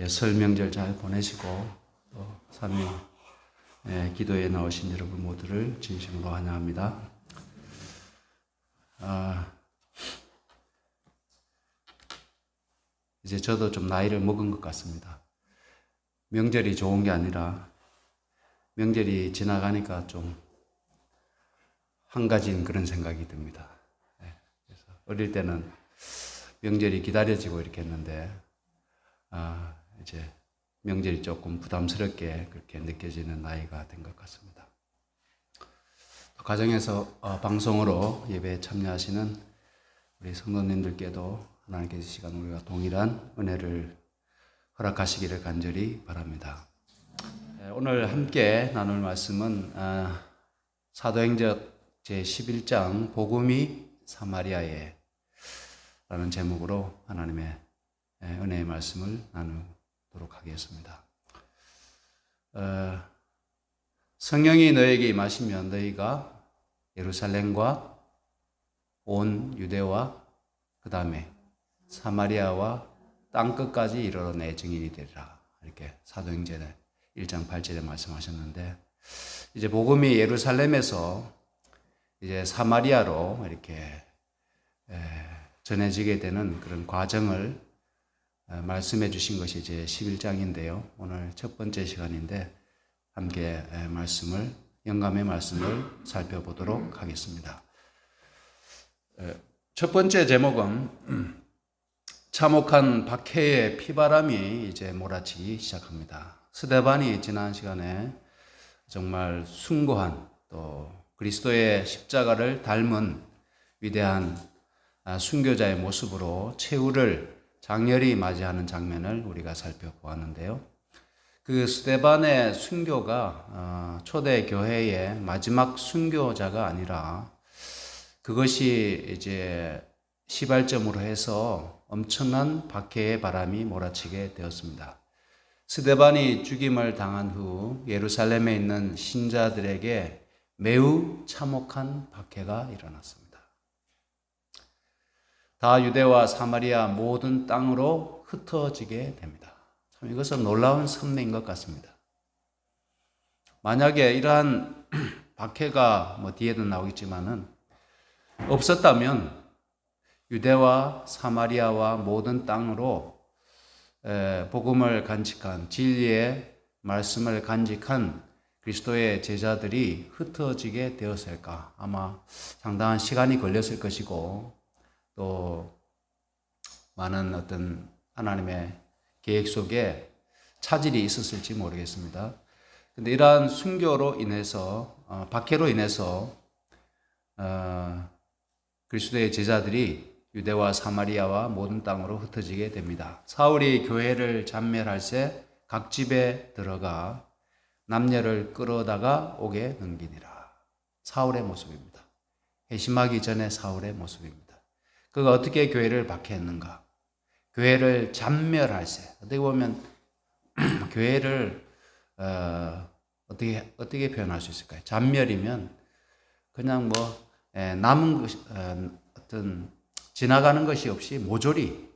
설 명절 잘 보내시고 또 삼위 기도에 나오신 여러분 모두를 진심으로 환영합니다. 이제 저도 좀 나이를 먹은 것 같습니다. 명절이 좋은 게 아니라 명절이 지나가니까 좀 한가진 그런 생각이 듭니다. 그래서 어릴 때는 명절이 기다려지고 이렇게 했는데 이제 명절이 조금 부담스럽게 그렇게 느껴지는 나이가 된 것 같습니다. 가정에서 방송으로 예배에 참여하시는 우리 성도님들께도 하나님께서 이 시간 우리가 동일한 은혜를 허락하시기를 간절히 바랍니다. 오늘 함께 나눌 말씀은 사도행전 제11장 복음이 사마리아에 라는 제목으로 하나님의 은혜의 말씀을 나누도록 하겠습니다. 성령이 너에게 임하시면 너희가 예루살렘과 온 유대와 그 다음에 사마리아와 땅끝까지 이르러 내 증인이 되리라. 이렇게 사도행전의 1장 8절에 말씀하셨는데, 이제 복음이 예루살렘에서 이제 사마리아로 이렇게 전해지게 되는 그런 과정을 말씀해 주신 것이 이제 11장인데요. 오늘 첫 번째 시간인데 함께 영감의 말씀을 살펴보도록 하겠습니다. 첫 번째 제목은 참혹한 박해의 피바람이 이제 몰아치기 시작합니다. 스데반이 지난 시간에 정말 숭고한 또 그리스도의 십자가를 닮은 위대한 순교자의 모습으로 최후를 장렬히 맞이하는 장면을 우리가 살펴보았는데요. 그 스데반의 순교가 초대 교회의 마지막 순교자가 아니라 그것이 이제 시발점으로 해서 엄청난 박해의 바람이 몰아치게 되었습니다. 스데반이 죽임을 당한 후 예루살렘에 있는 신자들에게 매우 참혹한 박해가 일어났습니다. 다 유대와 사마리아 모든 땅으로 흩어지게 됩니다. 참 이것은 놀라운 섭리인 것 같습니다. 만약에 이러한 박해가 뒤에도 나오겠지만은 없었다면 유대와 사마리아와 모든 땅으로 복음을 간직한 진리의 말씀을 간직한 그리스도의 제자들이 흩어지게 되었을까? 아마 상당한 시간이 걸렸을 것이고 또 많은 어떤 하나님의 계획 속에 차질이 있었을지 모르겠습니다. 근데 이러한 순교로 인해서 박해로 인해서 그리스도의 제자들이 유대와 사마리아와 모든 땅으로 흩어지게 됩니다. 사울이 교회를 잔멸할새 각 집에 들어가 남녀를 끌어다가 옥에 넘기니라. 사울의 모습입니다. 회심하기 전에 사울의 모습입니다. 그가 어떻게 교회를 박해했는가? 교회를 잔멸할새. 어떻게 보면 교회를 어떻게 표현할 수 있을까요? 잔멸이면 그냥 남은 것 어떤 지나가는 것이 없이 모조리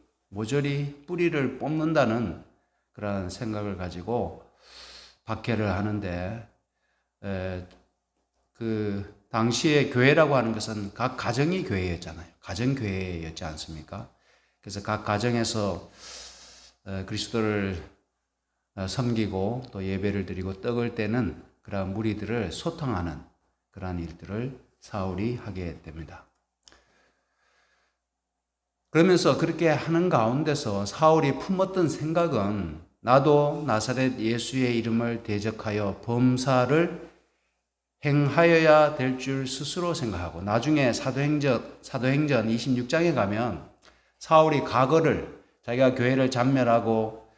뿌리를 뽑는다는 그런 생각을 가지고 박해를 하는데, 그 당시에 교회라고 하는 것은 각 가정이 교회였잖아요. 가정교회였지 않습니까? 그래서 각 가정에서 그리스도를 섬기고 또 예배를 드리고 떡을 떼는 그러한 무리들을 소통하는 그러한 일들을 사울이 하게 됩니다. 그러면서 그렇게 하는 가운데서 사울이 품었던 생각은 나도 나사렛 예수의 이름을 대적하여 범사를 행하여야 될 줄 스스로 생각하고, 나중에 사도행전 26장에 가면 사울이 과거를 자기가 교회를 잔멸하고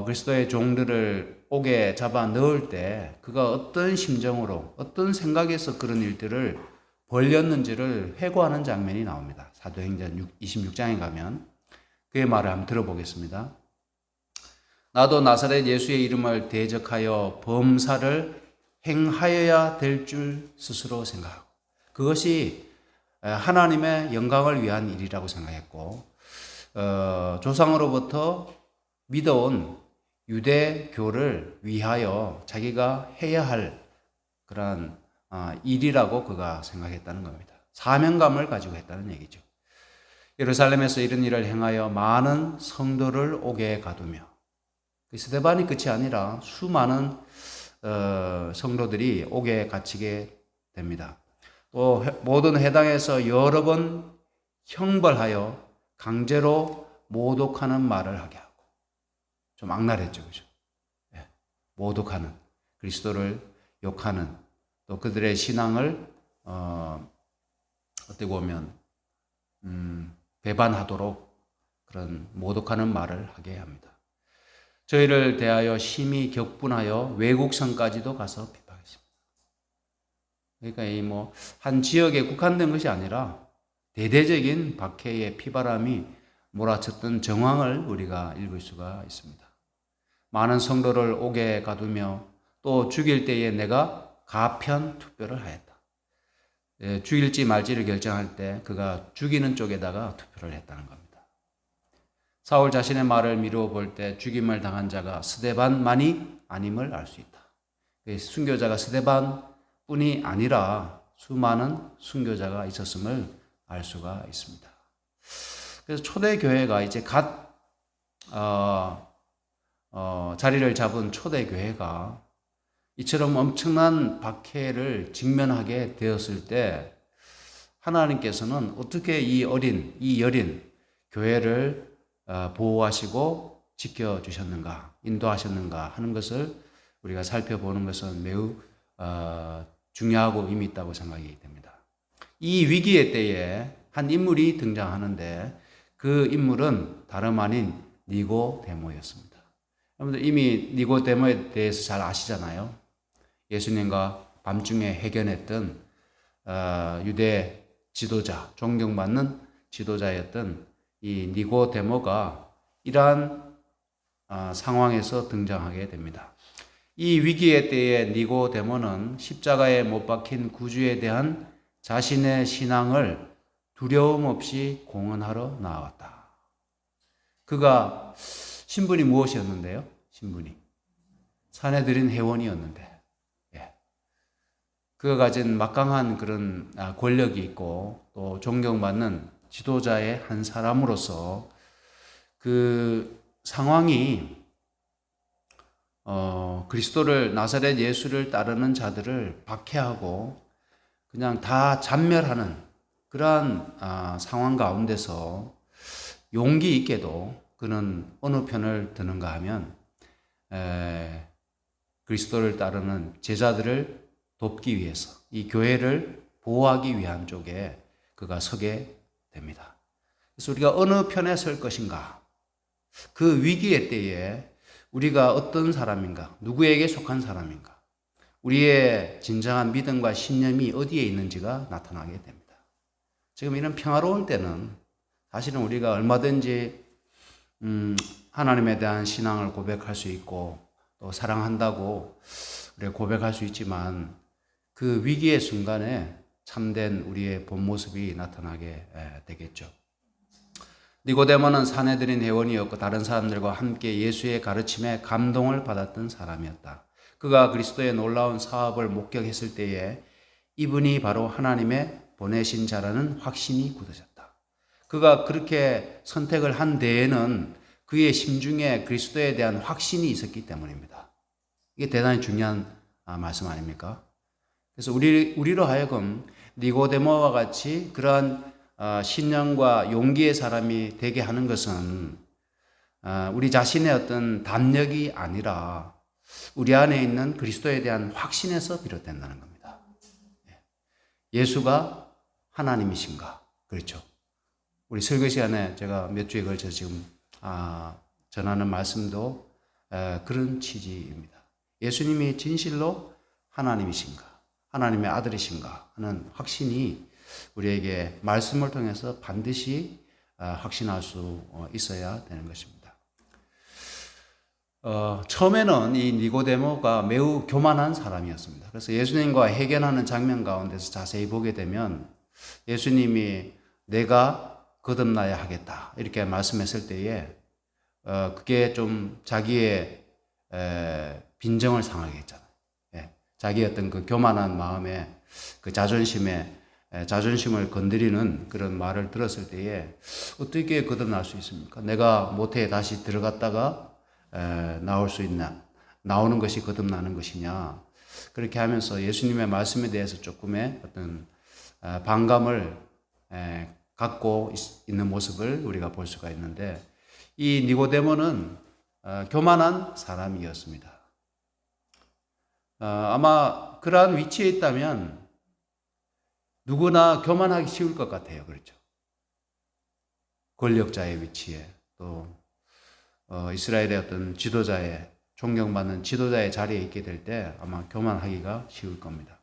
그리스도의 종들을 옥에 잡아 넣을 때 그가 어떤 심정으로 어떤 생각에서 그런 일들을 벌였는지를 회고하는 장면이 나옵니다. 사도행전 26장에 가면 그의 말을 한번 들어보겠습니다. 나도 나사렛 예수의 이름을 대적하여 범사를 행하여야 될 줄 스스로 생각하고, 그것이 하나님의 영광을 위한 일이라고 생각했고, 조상으로부터 믿어온 유대교를 위하여 자기가 해야 할 그런 일이라고 그가 생각했다는 겁니다. 사명감을 가지고 했다는 얘기죠. 예루살렘에서 이런 일을 행하여 많은 성도를 오게 가두며, 스데반이 끝이 아니라 수많은 성도들이 옥에 갇히게 됩니다. 또 모든 회당에서 여러 번 형벌하여 강제로 모독하는 말을 하게 하고, 좀 악랄했죠, 그죠? 예, 모독하는, 그리스도를 욕하는, 또 그들의 신앙을 어떻게 보면 배반하도록 그런 모독하는 말을 하게 합니다. 저희를 대하여 심히 격분하여 외국성까지도 가서 비판했습니다. 그러니까 이 한 지역에 국한된 것이 아니라 대대적인 박해의 피바람이 몰아쳤던 정황을 우리가 읽을 수가 있습니다. 많은 성도를 옥에 가두며 또 죽일 때에 내가 가편 투표를 하였다. 죽일지 말지를 결정할 때 그가 죽이는 쪽에다가 투표를 했다는 겁니다. 사울 자신의 말을 미루어 볼 때 죽임을 당한 자가 스데반만이 아님을 알 수 있다. 순교자가 스데반뿐이 아니라 수많은 순교자가 있었음을 알 수가 있습니다. 그래서 초대교회가 이제 자리를 잡은 초대교회가 이처럼 엄청난 박해를 직면하게 되었을 때 하나님께서는 어떻게 이 여린 교회를 보호하시고 지켜주셨는가, 인도하셨는가 하는 것을 우리가 살펴보는 것은 매우 중요하고 의미 있다고 생각이 됩니다. 이 위기의 때에 한 인물이 등장하는데 그 인물은 다름 아닌 니고데모였습니다. 여러분들 이미 니고데모에 대해서 잘 아시잖아요. 예수님과 밤중에 회견했던 유대 지도자, 존경받는 지도자였던 이 니고데모가 이러한 상황에서 등장하게 됩니다. 이 위기의 때에 니고데모는 십자가에 못 박힌 구주에 대한 자신의 신앙을 두려움 없이 공언하러 나왔다. 그가 신분이 무엇이었는데요? 신분이 사내들인 회원이었는데, 그가 가진 막강한 그런 권력이 있고 또 존경받는 지도자의 한 사람으로서 그 상황이 그리스도를, 나사렛 예수를 따르는 자들을 박해하고 그냥 다 잔멸하는 그러한 상황 가운데서 용기 있게도 그는 어느 편을 드는가 하면 그리스도를 따르는 제자들을 돕기 위해서, 이 교회를 보호하기 위한 쪽에 그가 서게 됩니다. 그래서 우리가 어느 편에 설 것인가, 그 위기의 때에 우리가 어떤 사람인가, 누구에게 속한 사람인가, 우리의 진정한 믿음과 신념이 어디에 있는지가 나타나게 됩니다. 지금 이런 평화로울 때는 사실은 우리가 얼마든지 하나님에 대한 신앙을 고백할 수 있고 또 사랑한다고 우리가 고백할 수 있지만 그 위기의 순간에 참된 우리의 본 모습이 나타나게 되겠죠. 니고데모는 사내들인 회원이었고 다른 사람들과 함께 예수의 가르침에 감동을 받았던 사람이었다. 그가 그리스도의 놀라운 사업을 목격했을 때에 이분이 바로 하나님의 보내신 자라는 확신이 굳어졌다. 그가 그렇게 선택을 한 데에는 그의 심중에 그리스도에 대한 확신이 있었기 때문입니다. 이게 대단히 중요한 말씀 아닙니까? 그래서 우리로 하여금 니고데모와 같이 그러한 신념과 용기의 사람이 되게 하는 것은 우리 자신의 어떤 담력이 아니라 우리 안에 있는 그리스도에 대한 확신에서 비롯된다는 겁니다. 예수가 하나님이신가? 그렇죠. 우리 설교 시간에 제가 몇 주에 걸쳐 지금 전하는 말씀도 그런 취지입니다. 예수님이 진실로 하나님이신가? 하나님의 아들이신가 하는 확신이 우리에게 말씀을 통해서 반드시 확신할 수 있어야 되는 것입니다. 처음에는 이 니고데모가 매우 교만한 사람이었습니다. 그래서 예수님과 회견하는 장면 가운데서 자세히 보게 되면 예수님이 내가 거듭나야 하겠다 이렇게 말씀했을 때에 그게 좀 자기의 빈정을 상하게 했잖아요. 예. 자기의 어떤 그 교만한 마음에 그 자존심을 건드리는 그런 말을 들었을 때에 어떻게 거듭날 수 있습니까? 내가 모태에 다시 들어갔다가 나올 수 있나? 나오는 것이 거듭나는 것이냐? 그렇게 하면서 예수님의 말씀에 대해서 조금의 어떤 반감을 갖고 있는 모습을 우리가 볼 수가 있는데, 이 니고데모는 교만한 사람이었습니다. 아마 그러한 위치에 있다면 누구나 교만하기 쉬울 것 같아요. 그렇죠? 권력자의 위치에, 또 이스라엘의 어떤 지도자의, 존경받는 지도자의 자리에 있게 될 때 아마 교만하기가 쉬울 겁니다.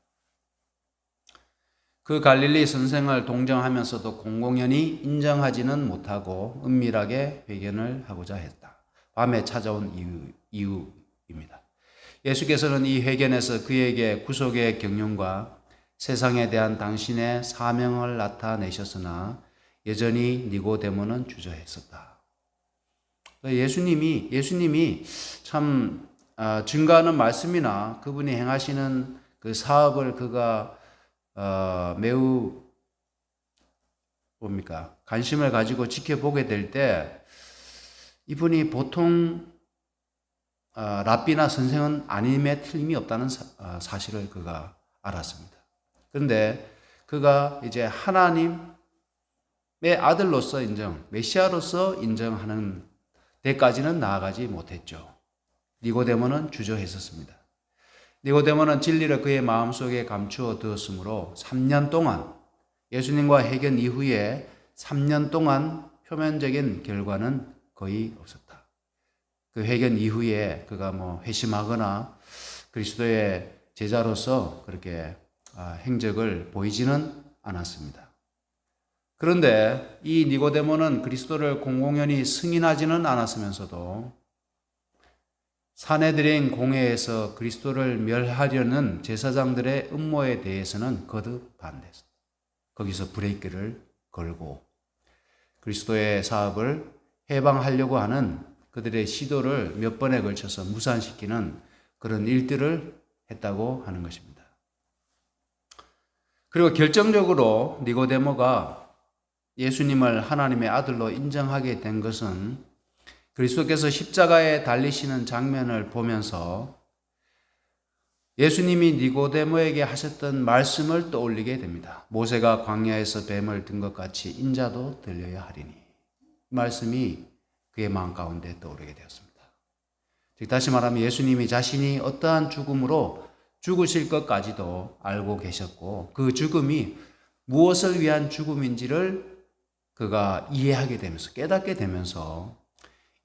그 갈릴리 선생을 동정하면서도 공공연히 인정하지는 못하고 은밀하게 회견을 하고자 했다. 밤에 찾아온 이유입니다. 예수께서는 이 회견에서 그에게 구속의 경륜과 세상에 대한 당신의 사명을 나타내셨으나 여전히 니고데모는 주저했었다. 예수님이 참 증거하는 말씀이나 그분이 행하시는 그 사업을 그가 매우 관심을 가지고 지켜보게 될 때 이분이 보통 랍비나 선생은 아님에 틀림이 없다는 사실을 그가 알았습니다. 그런데 그가 이제 하나님의 아들로서 메시아로서 인정하는 데까지는 나아가지 못했죠. 니고데모는 주저했었습니다. 니고데모는 진리를 그의 마음속에 감추어 두었으므로 3년 동안, 예수님과 회견 이후에 3년 동안 표면적인 결과는 거의 없었다. 그 회견 이후에 그가 회심하거나 그리스도의 제자로서 그렇게 행적을 보이지는 않았습니다. 그런데 이 니고데모는 그리스도를 공공연히 승인하지는 않았으면서도 사내들인 공회에서 그리스도를 멸하려는 제사장들의 음모에 대해서는 거듭 반대했습니다. 거기서 브레이크를 걸고 그리스도의 사업을 해방하려고 하는 그들의 시도를 몇 번에 걸쳐서 무산시키는 그런 일들을 했다고 하는 것입니다. 그리고 결정적으로 니고데모가 예수님을 하나님의 아들로 인정하게 된 것은 그리스도께서 십자가에 달리시는 장면을 보면서 예수님이 니고데모에게 하셨던 말씀을 떠올리게 됩니다. 모세가 광야에서 뱀을 든 것 같이 인자도 들려야 하리니. 이 말씀이 그의 마음 가운데 떠오르게 되었습니다. 즉 다시 말하면 예수님이 자신이 어떠한 죽음으로 죽으실 것까지도 알고 계셨고 그 죽음이 무엇을 위한 죽음인지를 그가 이해하게 되면서 깨닫게 되면서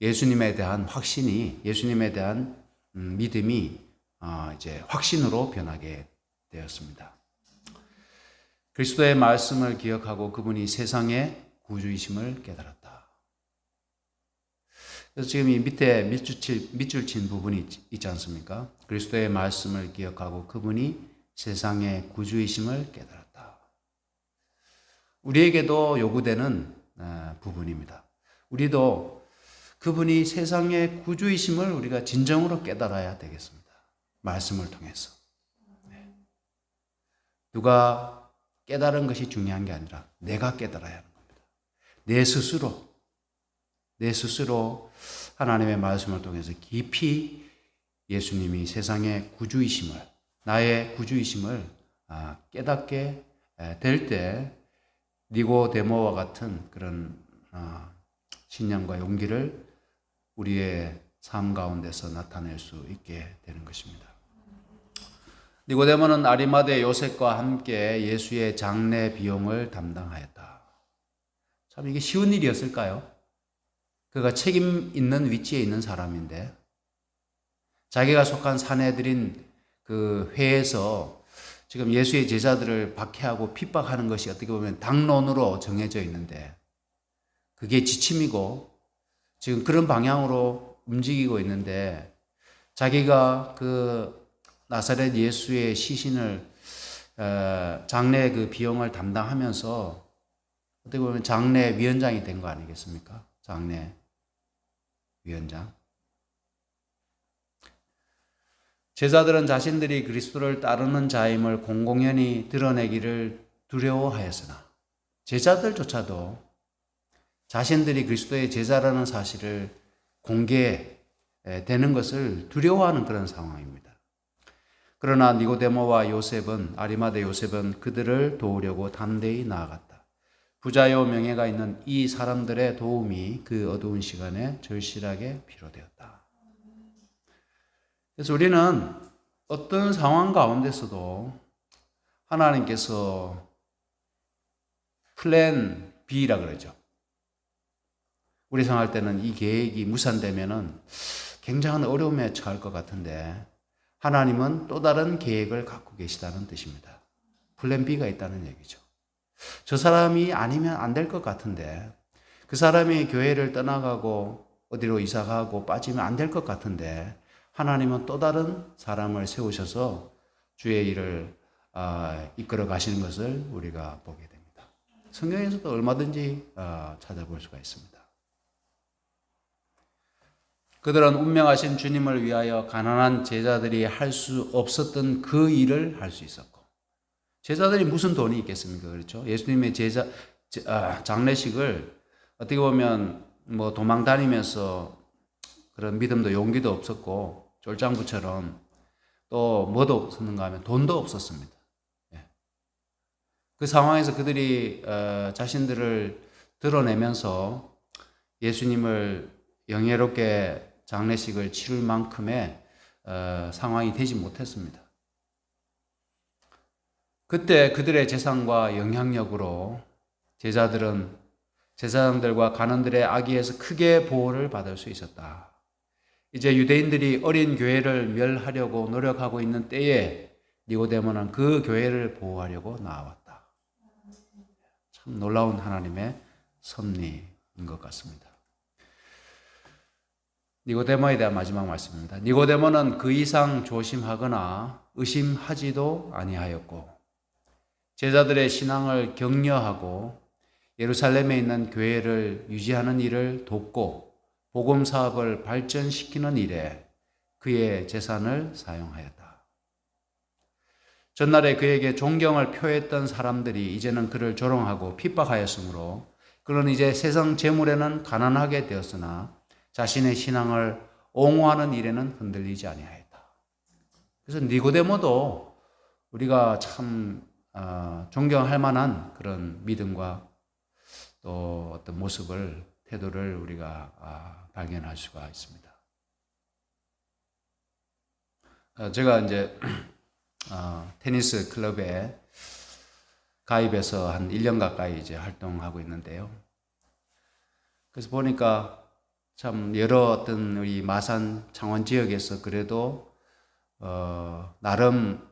예수님에 대한 확신이, 예수님에 대한 믿음이 이제 확신으로 변하게 되었습니다. 그리스도의 말씀을 기억하고 그분이 세상의 구주이심을 깨달았다. 그래서 지금 이 밑에 밑줄 친 부분이 있지 않습니까? 그리스도의 말씀을 기억하고 그분이 세상의 구주이심을 깨달았다. 우리에게도 요구되는 부분입니다. 우리도 그분이 세상의 구주이심을 우리가 진정으로 깨달아야 되겠습니다. 말씀을 통해서. 누가 깨달은 것이 중요한 게 아니라 내가 깨달아야 하는 겁니다. 내 스스로 하나님의 말씀을 통해서 깊이 예수님이 세상의 구주이심을, 나의 구주이심을 깨닫게 될 때 니고데모와 같은 그런 신념과 용기를 우리의 삶 가운데서 나타낼 수 있게 되는 것입니다. 니고데모는 아리마대 요셉과 함께 예수의 장례 비용을 담당하였다. 참 이게 쉬운 일이었을까요? 그가 책임 있는 위치에 있는 사람인데 자기가 속한 사내들인 그 회에서 지금 예수의 제자들을 박해하고 핍박하는 것이 어떻게 보면 당론으로 정해져 있는데 그게 지침이고 지금 그런 방향으로 움직이고 있는데 자기가 그 나사렛 예수의 시신을 장례 그 비용을 담당하면서 어떻게 보면 장례 위원장이 된 거 아니겠습니까? 장례. 위원장. 제자들은 자신들이 그리스도를 따르는 자임을 공공연히 드러내기를 두려워하였으나 제자들조차도 자신들이 그리스도의 제자라는 사실을 공개되는 것을 두려워하는 그런 상황입니다. 그러나 니고데모와 요셉은, 아리마대 요셉은 그들을 도우려고 담대히 나아갔다. 부자요 명예가 있는 이 사람들의 도움이 그 어두운 시간에 절실하게 필요되었다. 그래서 우리는 어떤 상황 가운데서도 하나님께서 플랜 B라 그러죠. 우리 생각할 때는 이 계획이 무산되면은 굉장한 어려움에 처할 것 같은데 하나님은 또 다른 계획을 갖고 계시다는 뜻입니다. 플랜 B가 있다는 얘기죠. 저 사람이 아니면 안 될 것 같은데 그 사람이 교회를 떠나가고 어디로 이사가고 빠지면 안 될 것 같은데 하나님은 또 다른 사람을 세우셔서 주의 일을 이끌어 가시는 것을 우리가 보게 됩니다. 성경에서도 얼마든지 찾아볼 수가 있습니다. 그들은 운명하신 주님을 위하여 가난한 제자들이 할 수 없었던 그 일을 할 수 있었고, 제자들이 무슨 돈이 있겠습니까? 그렇죠? 예수님의 장례식을 어떻게 보면 뭐 도망 다니면서 그런 믿음도 용기도 없었고, 쫄장구처럼 또 뭐도 없었는가 하면 돈도 없었습니다. 그 상황에서 그들이 자신들을 드러내면서 예수님을 영예롭게 장례식을 치를 만큼의 상황이 되지 못했습니다. 그때 그들의 재산과 영향력으로 제자들은 제사장들과 관원들의 악의에서 크게 보호를 받을 수 있었다. 이제 유대인들이 어린 교회를 멸하려고 노력하고 있는 때에 니고데모는 그 교회를 보호하려고 나왔다. 참 놀라운 하나님의 섭리인 것 같습니다. 니고데모에 대한 마지막 말씀입니다. 니고데모는 그 이상 조심하거나 의심하지도 아니하였고 제자들의 신앙을 격려하고 예루살렘에 있는 교회를 유지하는 일을 돕고 복음 사업을 발전시키는 일에 그의 재산을 사용하였다. 전날에 그에게 존경을 표했던 사람들이 이제는 그를 조롱하고 핍박하였으므로 그는 이제 세상 재물에는 가난하게 되었으나 자신의 신앙을 옹호하는 일에는 흔들리지 아니하였다. 그래서 니고데모도 우리가 참 존경할 만한 그런 믿음과 또 어떤 모습을, 태도를 우리가 발견할 수가 있습니다. 제가 이제 테니스 클럽에 가입해서 한 1년 가까이 이제 활동하고 있는데요. 그래서 보니까 참 여러 어떤 우리 마산 창원 지역에서 그래도 나름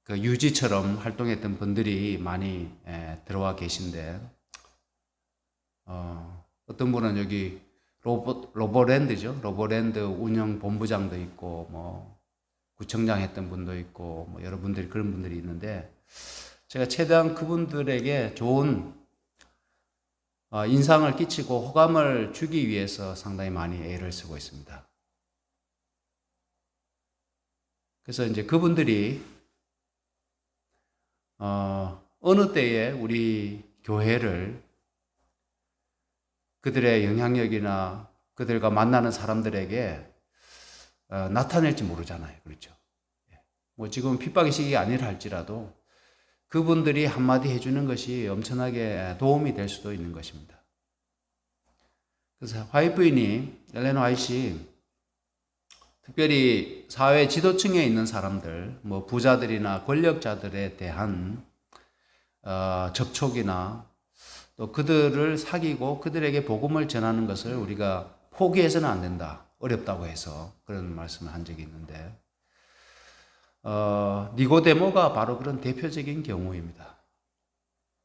그 유지처럼 활동했던 분들이 많이 들어와 계신데 어떤 분은 여기 로보랜드죠. 로보랜드 운영 본부장도 있고 뭐 구청장 했던 분도 있고 뭐 여러분들이 그런 분들이 있는데 제가 최대한 그분들에게 좋은 인상을 끼치고 호감을 주기 위해서 상당히 많이 애를 쓰고 있습니다. 그래서 이제 그분들이 어느 때에 우리 교회를 그들의 영향력이나 그들과 만나는 사람들에게 나타낼지 모르잖아요. 그렇죠? 뭐 지금 핍박의 시기가 아니라 할지라도 그분들이 한마디 해주는 것이 엄청나게 도움이 될 수도 있는 것입니다. 그래서 화이트 부인이, 엘렌 화이트이 특별히 사회 지도층에 있는 사람들, 뭐 부자들이나 권력자들에 대한 접촉이나 또 그들을 사귀고 그들에게 복음을 전하는 것을 우리가 포기해서는 안 된다. 어렵다고 해서 그런 말씀을 한 적이 있는데 니고데모가 바로 그런 대표적인 경우입니다.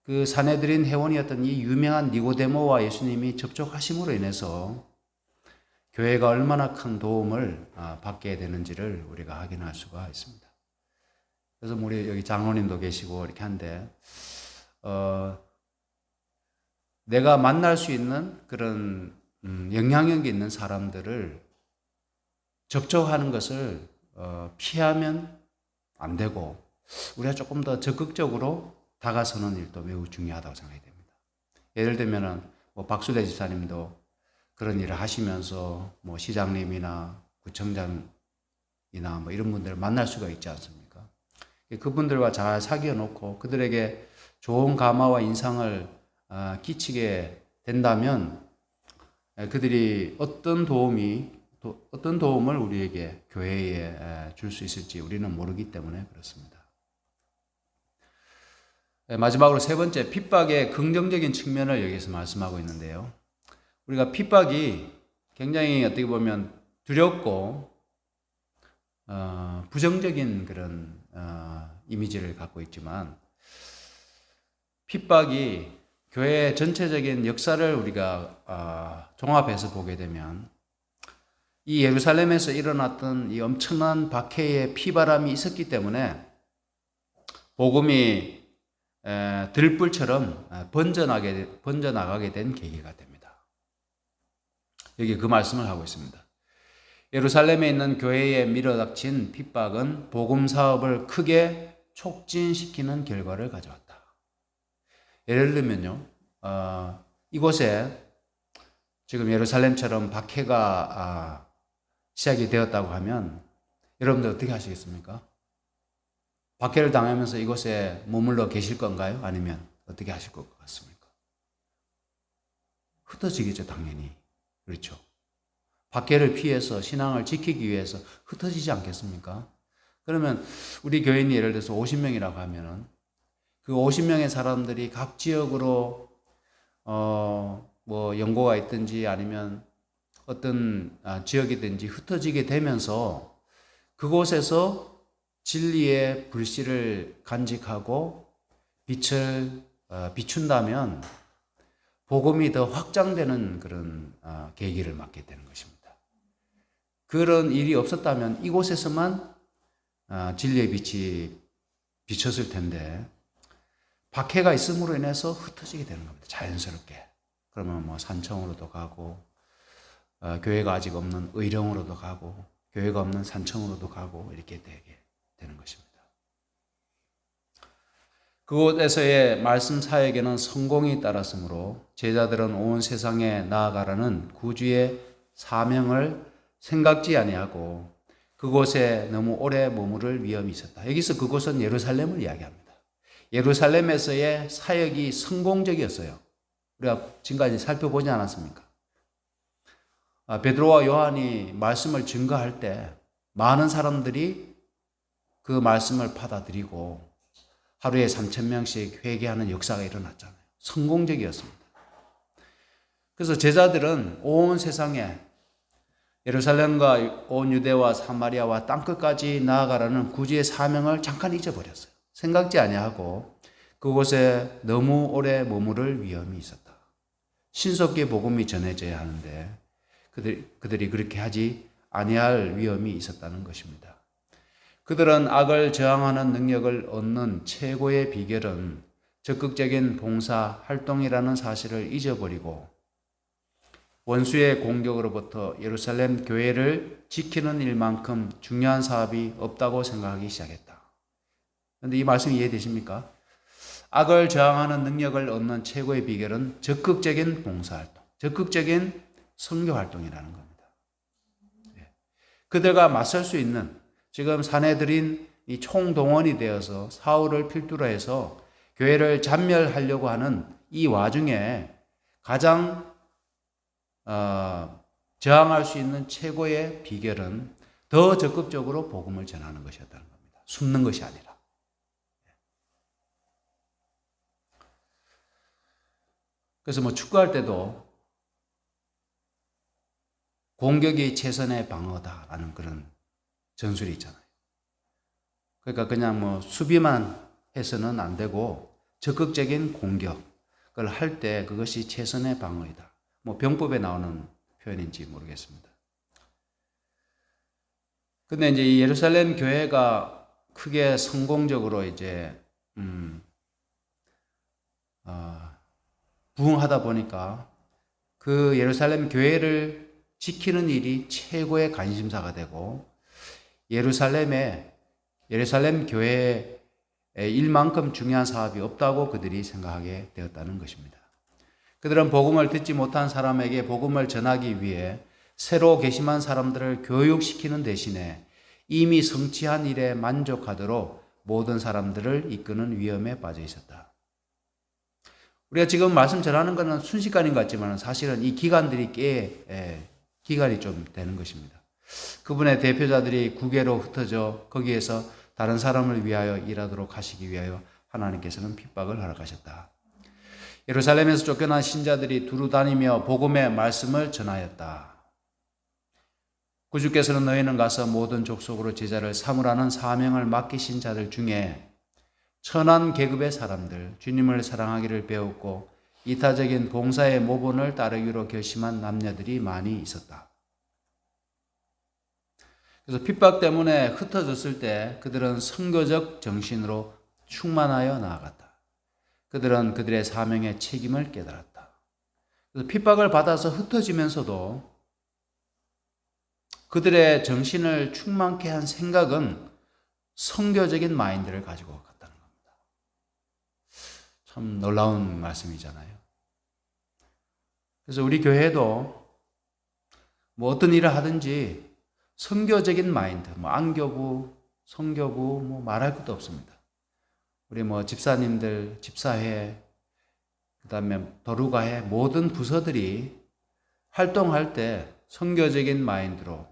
그 사내들인 회원이었던 이 유명한 니고데모와 예수님이 접촉하심으로 인해서 교회가 얼마나 큰 도움을 받게 되는지를 우리가 확인할 수가 있습니다. 그래서 우리 여기 장로님도 계시고 이렇게 한데 내가 만날 수 있는 그런 영향력 있는 사람들을 접촉하는 것을 피하면 안 되고 우리가 조금 더 적극적으로 다가서는 일도 매우 중요하다고 생각이 됩니다. 예를 들면은 뭐 박수대 집사님도 그런 일을 하시면서 뭐 시장님이나 구청장이나 뭐 이런 분들을 만날 수가 있지 않습니까? 그분들과 잘 사귀어 놓고 그들에게 좋은 감화와 인상을 끼치게 된다면 그들이 어떤 도움을 우리에게 교회에 줄 수 있을지 우리는 모르기 때문에 그렇습니다. 마지막으로 세 번째, 핍박의 긍정적인 측면을 여기서 말씀하고 있는데요. 우리가 핍박이 굉장히 어떻게 보면 두렵고 부정적인 그런 이미지를 갖고 있지만 핍박이 교회의 전체적인 역사를 우리가 종합해서 보게 되면 이 예루살렘에서 일어났던 이 엄청난 박해의 피바람이 있었기 때문에 복음이 들불처럼 번져나가게 된 계기가 됩니다. 여기 그 말씀을 하고 있습니다. 예루살렘에 있는 교회에 밀어닥친 핍박은 복음 사업을 크게 촉진시키는 결과를 가져왔다. 예를 들면요, 이곳에 지금 예루살렘처럼 박해가 시작이 되었다고 하면 여러분들 어떻게 하시겠습니까? 박해를 당하면서 이곳에 머물러 계실 건가요? 아니면 어떻게 하실 것 같습니까? 흩어지겠죠, 당연히. 그렇죠. 박해를 피해서 신앙을 지키기 위해서 흩어지지 않겠습니까? 그러면 우리 교인이 예를 들어서 50명이라고 하면은 그 50명의 사람들이 각 지역으로 뭐 연고가 있든지 아니면 어떤 지역이든지 흩어지게 되면서 그곳에서 진리의 불씨를 간직하고 빛을 비춘다면 복음이 더 확장되는 그런 계기를 맞게 되는 것입니다. 그런 일이 없었다면 이곳에서만 진리의 빛이 비쳤을 텐데 박해가 있음으로 인해서 흩어지게 되는 겁니다. 자연스럽게. 그러면 뭐 산청으로도 가고 교회가 아직 없는 의령으로도 가고 교회가 없는 산청으로도 가고 이렇게 되게 되는 것입니다. 그곳에서의 말씀 사역에는 성공이 따랐으므로 제자들은 온 세상에 나아가라는 구주의 사명을 생각지 아니하고 그곳에 너무 오래 머무를 위험이 있었다. 여기서 그곳은 예루살렘을 이야기합니다. 예루살렘에서의 사역이 성공적이었어요. 우리가 지금까지 살펴보지 않았습니까? 베드로와 요한이 말씀을 증거할 때 많은 사람들이 그 말씀을 받아들이고 하루에 3,000명씩 회개하는 역사가 일어났잖아요. 성공적이었습니다. 그래서 제자들은 온 세상에 예루살렘과 온 유대와 사마리아와 땅끝까지 나아가라는 구주의 사명을 잠깐 잊어버렸어요. 생각지 아니하고 그곳에 너무 오래 머무를 위험이 있었다. 신속히 복음이 전해져야 하는데 그들이 그렇게 하지 아니할 위험이 있었다는 것입니다. 그들은 악을 저항하는 능력을 얻는 최고의 비결은 적극적인 봉사 활동이라는 사실을 잊어버리고 원수의 공격으로부터 예루살렘 교회를 지키는 일만큼 중요한 사업이 없다고 생각하기 시작했다. 그런데 이 말씀이 이해되십니까? 악을 저항하는 능력을 얻는 최고의 비결은 적극적인 봉사활동, 적극적인 선교활동이라는 겁니다. 그들과 맞설 수 있는 지금 사내들인 이 총동원이 되어서 사울을 필두로 해서 교회를 잔멸하려고 하는 이 와중에 가장 저항할 수 있는 최고의 비결은 더 적극적으로 복음을 전하는 것이었다는 겁니다. 숨는 것이 아니라. 그래서 뭐 축구할 때도 공격이 최선의 방어다라는 그런 전술이 있잖아요. 그러니까 그냥 뭐 수비만 해서는 안 되고 적극적인 공격을 할 때 그것이 최선의 방어이다. 뭐 병법에 나오는 표현인지 모르겠습니다. 근데 이제 이 예루살렘 교회가 크게 성공적으로 이제 부흥하다 보니까 그 예루살렘 교회를 지키는 일이 최고의 관심사가 되고 예루살렘 교회의 일만큼 중요한 사업이 없다고 그들이 생각하게 되었다는 것입니다. 그들은 복음을 듣지 못한 사람에게 복음을 전하기 위해 새로 개심한 사람들을 교육시키는 대신에 이미 성취한 일에 만족하도록 모든 사람들을 이끄는 위험에 빠져 있었다. 우리가 지금 말씀 전하는 것은 순식간인 것 같지만 사실은 이 기간들이 꽤 기간이 좀 되는 것입니다. 그분의 대표자들이 국외로 흩어져 거기에서 다른 사람을 위하여 일하도록 하시기 위하여 하나님께서는 핍박을 허락하셨다. 예루살렘에서 쫓겨난 신자들이 두루 다니며 복음의 말씀을 전하였다. 구주께서는 너희는 가서 모든 족속으로 제자를 삼으라는 사명을 맡기신 자들 중에 천한 계급의 사람들, 주님을 사랑하기를 배웠고 이타적인 봉사의 모본을 따르기로 결심한 남녀들이 많이 있었다. 그래서 핍박 때문에 흩어졌을 때 그들은 선교적 정신으로 충만하여 나아갔다. 그들은 그들의 사명의 책임을 깨달았다. 그래서 핍박을 받아서 흩어지면서도 그들의 정신을 충만케 한 생각은 선교적인 마인드를 가지고 갔다는 겁니다. 참 놀라운 말씀이잖아요. 그래서 우리 교회도 뭐 어떤 일을 하든지 선교적인 마인드, 안교부, 선교부 말할 것도 없습니다. 우리 집사님들, 집사회, 그다음에 도루가회 모든 부서들이 활동할 때 선교적인 마인드로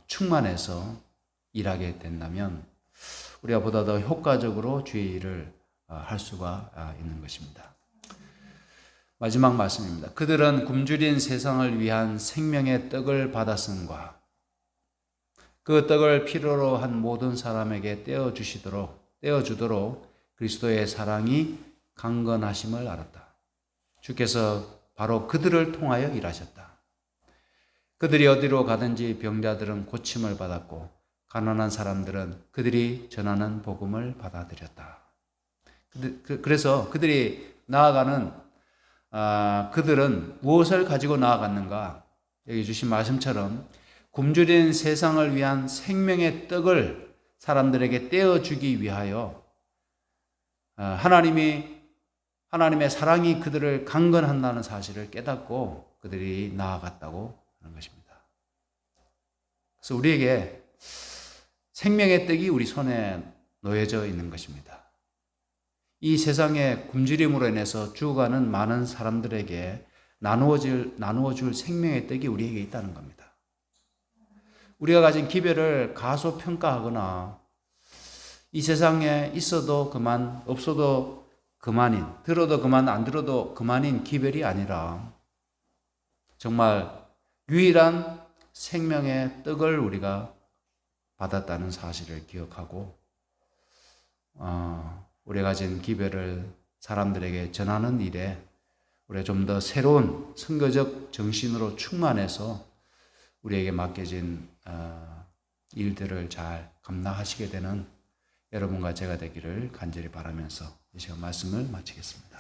충만해서 일하게 된다면 우리가 보다 더 효과적으로 주의 일을 할 수가 있는 것입니다. 마지막 말씀입니다. 그들은 굶주린 세상을 위한 생명의 떡을 받았음과 그 떡을 필요로 한 모든 사람에게 떼어주도록 그리스도의 사랑이 강건하심을 알았다. 주께서 바로 그들을 통하여 일하셨다. 그들이 어디로 가든지 병자들은 고침을 받았고 가난한 사람들은 그들이 전하는 복음을 받아들였다. 그래서 그들이 그들은 무엇을 가지고 나아갔는가? 여기 주신 말씀처럼 굶주린 세상을 위한 생명의 떡을 사람들에게 떼어주기 위하여 하나님의 사랑이 그들을 강건한다는 사실을 깨닫고 그들이 나아갔다고 하는 것입니다. 그래서 우리에게 생명의 떡이 우리 손에 놓여져 있는 것입니다. 이 세상의 굶주림으로 인해서 죽어가는 많은 사람들에게 나누어줄 생명의 떡이 우리에게 있다는 겁니다. 우리가 가진 기별을 가소평가하거나 이 세상에 있어도 그만, 없어도 그만인, 들어도 그만, 안 들어도 그만인 기별이 아니라 정말 유일한 생명의 떡을 우리가 받았다는 사실을 기억하고 우리가 가진 기별을 사람들에게 전하는 일에 우리가 좀 더 새로운 선교적 정신으로 충만해서 우리에게 맡겨진 일들을 잘 감당하시게 되는 여러분과 제가 되기를 간절히 바라면서 이 시간 말씀을 마치겠습니다.